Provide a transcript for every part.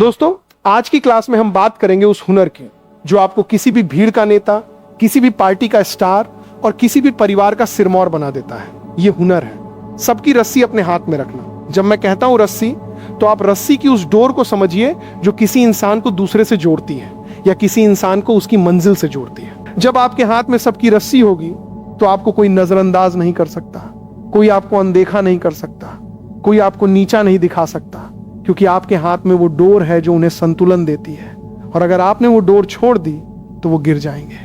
दोस्तों, आज की क्लास में हम बात करेंगे उस हुनर की जो आपको किसी भी भीड़ का नेता, किसी भी पार्टी का स्टार और किसी भी परिवार का सिरमौर बना देता है। ये हुनर है सबकी रस्सी अपने हाथ में रखना। जब मैं कहता हूं रस्सी, तो आप रस्सी की उस डोर को समझिए जो किसी इंसान को दूसरे से जोड़ती है या किसी इंसान को उसकी मंजिल से जोड़ती है। जब आपके हाथ में सबकी रस्सी होगी तो आपको कोई नजरअंदाज नहीं कर सकता, कोई आपको अनदेखा नहीं कर सकता, कोई आपको नीचा नहीं दिखा सकता, क्योंकि आपके हाथ में वो डोर है जो उन्हें संतुलन देती है। और अगर आपने वो डोर छोड़ दी तो वो गिर जाएंगे।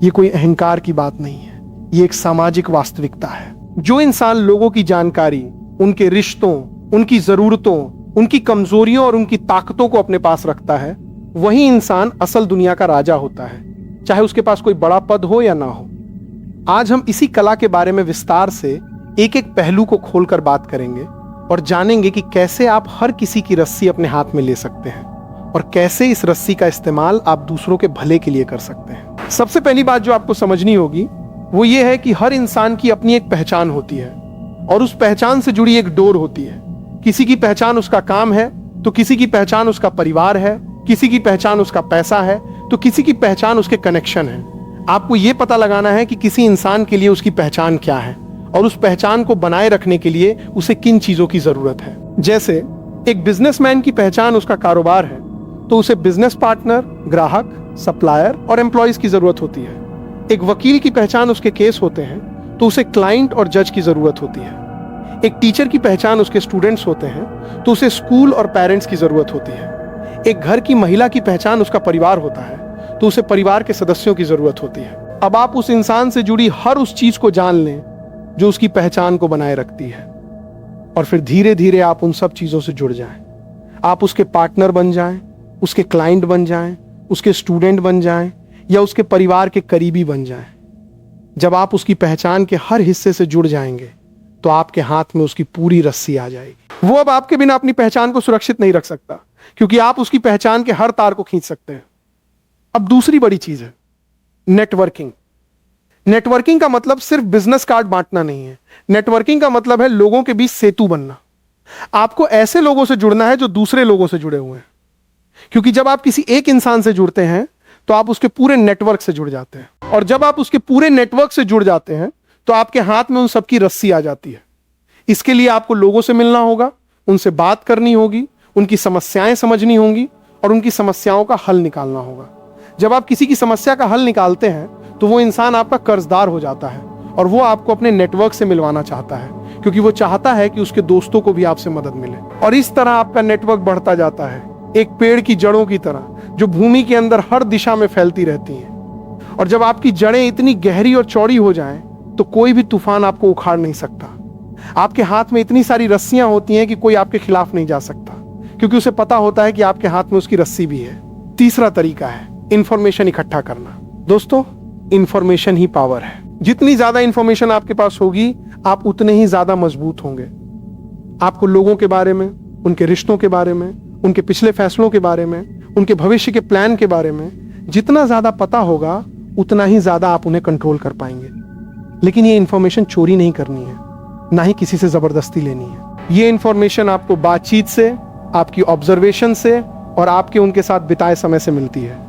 ये कोई अहंकार की बात नहीं है, ये एक सामाजिक वास्तविकता है। जो इंसान लोगों की जानकारी, उनके रिश्तों, उनकी जरूरतों, उनकी कमजोरियों और उनकी ताकतों को अपने पास रखता है, वही इंसान असल दुनिया का राजा होता है, चाहे उसके पास कोई बड़ा पद हो या ना हो। आज हम इसी कला के बारे में विस्तार से एक एक पहलू को खोलकर बात करेंगे और जानेंगे कि कैसे आप हर किसी की रस्सी अपने हाथ में ले सकते हैं और कैसे इस रस्सी का इस्तेमाल आप दूसरों के भले के लिए कर सकते हैं। सबसे पहली बात जो आपको समझनी होगी वो ये है कि हर इंसान की अपनी एक पहचान होती है और उस पहचान से जुड़ी एक डोर होती है। किसी की पहचान उसका काम है, तो किसी की पहचान उसका परिवार है, किसी की पहचान उसका पैसा है, तो किसी की पहचान उसके कनेक्शन है। आपको ये पता लगाना है कि किसी इंसान के लिए उसकी पहचान क्या है और उस पहचान को बनाए रखने के लिए उसे किन चीजों की जरूरत है। जैसे एक बिजनेसमैन की पहचान उसका कारोबार है, तो उसे बिजनेस पार्टनर, ग्राहक, सप्लायर और एम्प्लॉयज की जरूरत होती है। एक वकील की पहचान उसके केस होते हैं, तो उसे क्लाइंट और जज की जरूरत होती है। एक टीचर की पहचान उसके स्टूडेंट्स होते हैं, तो उसे स्कूल और पेरेंट्स की जरूरत होती है। एक घर की महिला की पहचान उसका परिवार होता है, तो उसे परिवार के सदस्यों की जरूरत होती है। अब आप उस इंसान से जुड़ी हर उस चीज को जान लें जो उसकी पहचान को बनाए रखती है, और फिर धीरे धीरे आप उन सब चीजों से जुड़ जाएं। आप उसके पार्टनर बन जाएं, उसके क्लाइंट बन जाएं, उसके स्टूडेंट बन जाएं या उसके परिवार के करीबी बन जाएं। जब आप उसकी पहचान के हर हिस्से से जुड़ जाएंगे तो आपके हाथ में उसकी पूरी रस्सी आ जाएगी। वो अब आपके बिना अपनी पहचान को सुरक्षित नहीं रख सकता, क्योंकि आप उसकी पहचान के हर तार को खींच सकते हैं। अब दूसरी बड़ी चीज है नेटवर्किंग। नेटवर्किंग का मतलब सिर्फ बिजनेस कार्ड बांटना नहीं है। नेटवर्किंग का मतलब है लोगों के बीच सेतु बनना। आपको ऐसे लोगों से जुड़ना है जो दूसरे लोगों से जुड़े हुए हैं, क्योंकि जब आप किसी एक इंसान से जुड़ते हैं तो आप उसके पूरे नेटवर्क से जुड़ जाते हैं, और जब आप उसके पूरे नेटवर्क से जुड़ जाते हैं तो आपके हाथ में उन सबकी रस्सी आ जाती है। इसके लिए आपको लोगों से मिलना होगा, उनसे बात करनी होगी, उनकी समस्याएं समझनी होंगी और उनकी समस्याओं का हल निकालना होगा। जब आप किसी की समस्या का हल निकालते हैं तो वो इंसान आपका कर्जदार हो जाता है और वो आपको अपने नेटवर्क से मिलवाना चाहता है, क्योंकि वो चाहता है कि उसके दोस्तों को भी आपसे मदद मिले। और इस तरह आपका नेटवर्क बढ़ता जाता है, एक पेड़ की जड़ों की तरह जो भूमि के अंदर हर दिशा में फैलती रहती हैं। और जब आपकी जड़ें इतनी गहरी और चौड़ी हो जाएं तो कोई भी तूफान आपको उखाड़ नहीं सकता। आपके हाथ में इतनी सारी रस्सियां होती हैं कि कोई आपके खिलाफ नहीं जा सकता, क्योंकि उसे पता होता है कि आपके हाथ में उसकी रस्सी भी है। तीसरा तरीका है इंफॉर्मेशन इकट्ठा करना। दोस्तों, इंफॉर्मेशन ही पावर है। जितनी ज्यादा इंफॉर्मेशन आपके पास होगी, आप उतने ही ज्यादा मजबूत होंगे। आपको लोगों के बारे में, उनके रिश्तों के बारे में, उनके पिछले फैसलों के बारे में, उनके भविष्य के प्लान के बारे में जितना ज्यादा पता होगा, उतना ही ज्यादा आप उन्हें कंट्रोल कर पाएंगे। लेकिन ये इंफॉर्मेशन चोरी नहीं करनी है, ना ही किसी से जबरदस्ती लेनी है। ये इंफॉर्मेशन आपको बातचीत से, आपकी ऑब्जर्वेशन से और आपके उनके साथ बिताए समय से मिलती है।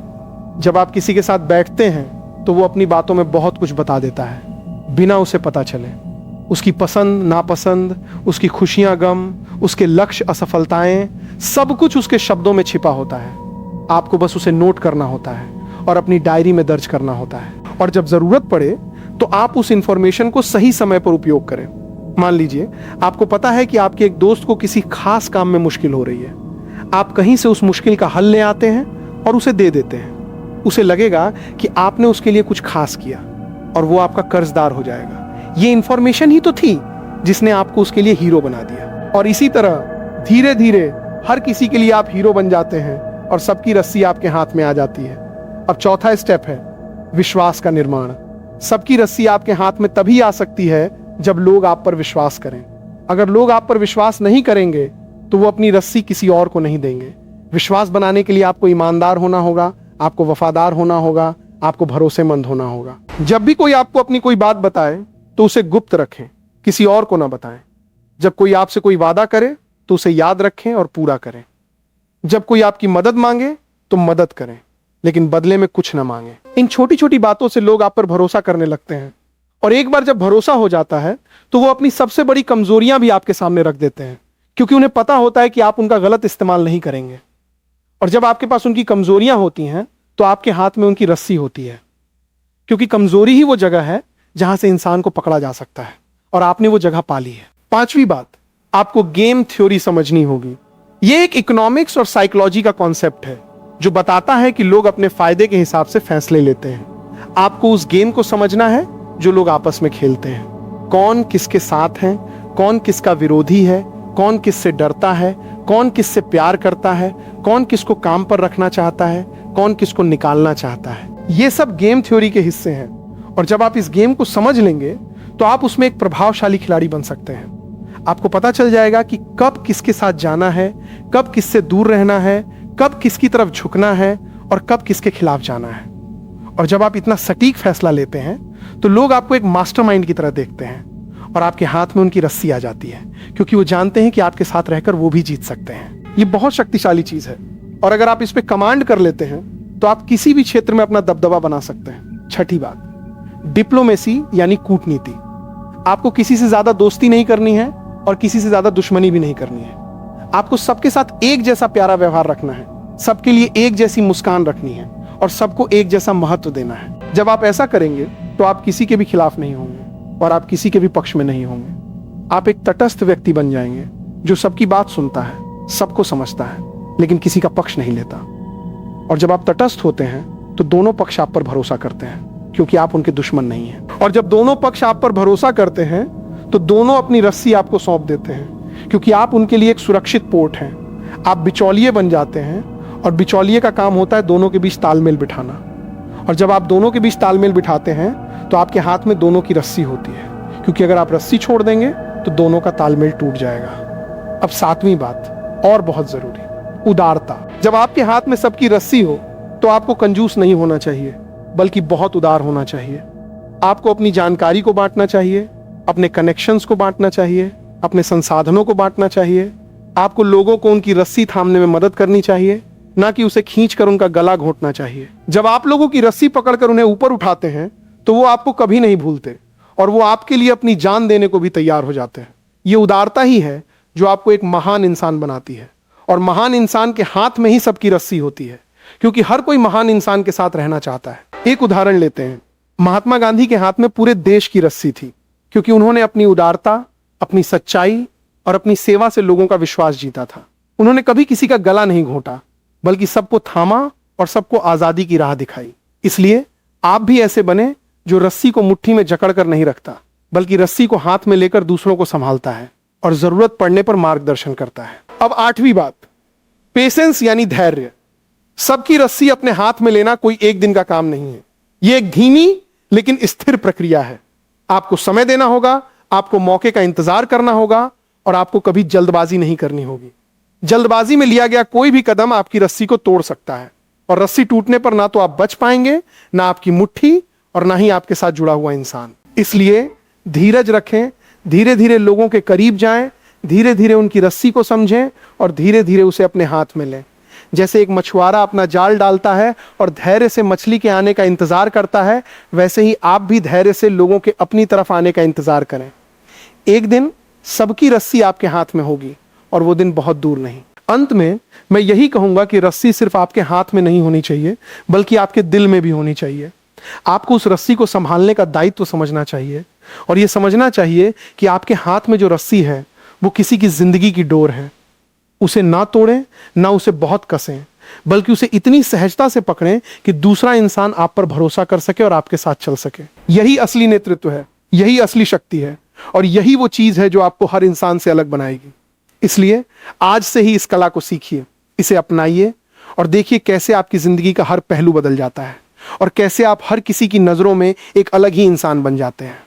जब आप किसी के साथ बैठते हैं तो वो अपनी बातों में बहुत कुछ बता देता है बिना उसे पता चले। उसकी पसंद नापसंद, उसकी खुशियां गम, उसके लक्ष्य असफलताएं, सब कुछ उसके शब्दों में छिपा होता है। आपको बस उसे नोट करना होता है और अपनी डायरी में दर्ज करना होता है। और जब जरूरत पड़े तो आप उस इंफॉर्मेशन को सही समय पर उपयोग करें। मान लीजिए आपको पता है कि आपके एक दोस्त को किसी खास काम में मुश्किल हो रही है। आप कहीं से उस मुश्किल का हल ले आते हैं और उसे दे देते हैं। उसे लगेगा कि आपने उसके लिए कुछ खास किया और वो आपका कर्जदार हो जाएगा। ये इंफॉर्मेशन ही तो थी जिसने आपको उसके लिए हीरो बना दिया। और इसी तरह धीरे धीरे हर किसी के लिए आप हीरो बन जाते हैं और सबकी रस्सी आपके हाथ में आ जाती है। अब चौथा स्टेप है विश्वास का निर्माण। सबकी रस्सी आपके हाथ में तभी आ सकती है जब लोग आप पर विश्वास करें। अगर लोग आप पर विश्वास नहीं करेंगे तो वो अपनी रस्सी किसी और को नहीं देंगे। विश्वास बनाने के लिए आपको ईमानदार होना होगा, आपको वफादार होना होगा, आपको भरोसेमंद होना होगा। जब भी कोई आपको अपनी कोई बात बताए तो उसे गुप्त रखें, किसी और को ना बताएं। जब कोई आपसे कोई वादा करे तो उसे याद रखें और पूरा करें। जब कोई आपकी मदद मांगे तो मदद करें, लेकिन बदले में कुछ ना मांगे। इन छोटी छोटी बातों से लोग आप पर भरोसा करने लगते हैं, और एक बार जब भरोसा हो जाता है तो वो अपनी सबसे बड़ी कमजोरियां भी आपके सामने रख देते हैं, क्योंकि उन्हें पता होता है कि आप उनका गलत इस्तेमाल नहीं करेंगे। और जब आपके पास उनकी कमजोरियां होती हैं तो आपके हाथ में उनकी रस्सी होती है, क्योंकि कमजोरी ही वो जगह है जहां से इंसान को पकड़ा जा सकता है, और आपने वो जगह पाली है। पांचवी बात, आपको गेम थ्योरी समझनी होगी। यह एक इकोनॉमिक्स और साइकोलॉजी का कॉन्सेप्ट है जो बताता है कि लोग अपने फायदे के हिसाब से फैसले लेते हैं। आपको उस गेम को समझना है जो लोग आपस में खेलते हैं। कौन किसके साथ है, कौन किसका विरोधी है, कौन किससे डरता है, कौन किससे प्यार करता है, कौन किसको काम पर रखना चाहता है, कौन किसको निकालना चाहता है। ये सब गेम थ्योरी के हिस्से हैं, और जब आप इस गेम को समझ लेंगे तो आप उसमें एक प्रभावशाली खिलाड़ी बन सकते हैं। आपको पता चल जाएगा कि कब किसके साथ जाना है, कब किससे दूर रहना है, कब किसकी तरफ झुकना है और कब किसके खिलाफ जाना है। और जब आप इतना सटीक फैसला लेते हैं तो लोग आपको एक मास्टरमाइंड की तरह देखते हैं, और आपके हाथ में उनकी रस्सी आ जाती है, क्योंकि वो जानते हैं कि आपके साथ रहकर वो भी जीत सकते हैं। ये बहुत शक्तिशाली चीज है, और अगर आप इस पे कमांड कर लेते हैं तो आप किसी भी क्षेत्र में अपना दबदबा बना सकते हैं। छठी बात, डिप्लोमेसी यानी कूटनीति। आपको किसी से ज्यादा दोस्ती नहीं करनी है और किसी से ज्यादा दुश्मनी भी नहीं करनी है। आपको सबके साथ एक जैसा प्यारा व्यवहार रखना है, सबके लिए एक जैसी मुस्कान रखनी है, और सबको एक जैसा महत्व देना है। जब आप ऐसा करेंगे तो आप किसी के भी खिलाफ नहीं होंगे और आप किसी के भी पक्ष में नहीं होंगे। आप एक तटस्थ व्यक्ति बन जाएंगे जो सबकी बात सुनता है, सबको समझता है, लेकिन किसी का पक्ष नहीं लेता। और जब आप तटस्थ होते हैं तो दोनों पक्ष आप पर भरोसा करते हैं, क्योंकि आप उनके दुश्मन नहीं हैं। और जब दोनों पक्ष आप पर भरोसा करते हैं तो दोनों अपनी रस्सी आपको सौंप देते हैं, क्योंकि आप उनके लिए एक सुरक्षित पोर्ट हैं। आप बिचौलिए बन जाते हैं, और बिचौलिए का काम होता है दोनों के बीच तालमेल बिठाना। और जब आप दोनों के बीच तालमेल बिठाते हैं तो आपके हाथ में दोनों की रस्सी होती है, क्योंकि अगर आप रस्सी छोड़ देंगे तो दोनों का तालमेल टूट जाएगा। अब सातवीं बात, और बहुत जरूरी, उदारता। जब आपके हाथ में सबकी रस्सी हो तो आपको कंजूस नहीं होना चाहिए, बल्कि बहुत उदार होना चाहिए। आपको अपनी जानकारी को बांटना चाहिए, अपने कनेक्शंस को बांटना चाहिए, अपने संसाधनों को बांटना चाहिए। आपको लोगों को उनकी रस्सी थामने में मदद करनी चाहिए, ना कि उसे खींचकर उनका गला घोंटना चाहिए। जब आप लोगों की रस्सी पकड़कर उन्हें ऊपर उठाते हैं तो वो आपको कभी नहीं भूलते, और वो आपके लिए अपनी जान देने को भी तैयार हो जाते हैं। ये उदारता ही है जो आपको एक महान इंसान बनाती है, और महान इंसान के हाथ में ही सबकी रस्सी होती है, क्योंकि हर कोई महान इंसान के साथ रहना चाहता है। एक उदाहरण लेते हैं। महात्मा गांधी के हाथ में पूरे देश की रस्सी थी, क्योंकि उन्होंने अपनी उदारता, अपनी सच्चाई और अपनी सेवा से लोगों का विश्वास जीता था। उन्होंने कभी किसी का गला नहीं घोंटा, बल्कि सबको थामा और सबको आजादी की राह दिखाई। इसलिए आप भी ऐसे बने जो रस्सी को मुट्ठी में जकड़कर नहीं रखता, बल्कि रस्सी को हाथ में लेकर दूसरों को संभालता है और जरूरत पड़ने पर मार्गदर्शन करता है। अब आठवीं बात, पेशेंस यानी धैर्य। सबकी रस्सी अपने हाथ में लेना कोई एक दिन का काम नहीं है। यह एक धीमी लेकिन स्थिर प्रक्रिया है। आपको समय देना होगा, आपको मौके का इंतजार करना होगा, और आपको कभी जल्दबाजी नहीं करनी होगी। जल्दबाजी में लिया गया कोई भी कदम आपकी रस्सी को तोड़ सकता है, और रस्सी टूटने पर ना तो आप बच पाएंगे, ना आपकी मुट्ठी, और ना ही आपके साथ जुड़ा हुआ इंसान। इसलिए धीरज रखें, धीरे धीरे लोगों के करीब जाएं, धीरे धीरे उनकी रस्सी को समझें, और धीरे धीरे उसे अपने हाथ में लें। जैसे एक मछुआरा अपना जाल डालता है और धैर्य से मछली के आने का इंतजार करता है, वैसे ही आप भी धैर्य से लोगों के अपनी तरफ आने का इंतजार करें। एक दिन सबकी रस्सी आपके हाथ में होगी, और वो दिन बहुत दूर नहीं। अंत में मैं यही कहूंगा कि रस्सी सिर्फ आपके हाथ में नहीं होनी चाहिए, बल्कि आपके दिल में भी होनी चाहिए। आपको उस रस्सी को संभालने का दायित्व समझना चाहिए, और यह समझना चाहिए कि आपके हाथ में जो रस्सी है वो किसी की जिंदगी की डोर है। उसे ना तोड़ें, ना उसे बहुत कसें, बल्कि उसे इतनी सहजता से पकड़ें कि दूसरा इंसान आप पर भरोसा कर सके और आपके साथ चल सके। यही असली नेतृत्व है, यही असली शक्ति है, और यही वो चीज है जो आपको हर इंसान से अलग बनाएगी। इसलिए आज से ही इस कला को सीखिए, इसे अपनाइए, और देखिए कैसे आपकी जिंदगी का हर पहलू बदल जाता है, और कैसे आप हर किसी की नजरों में एक अलग ही इंसान बन जाते हैं।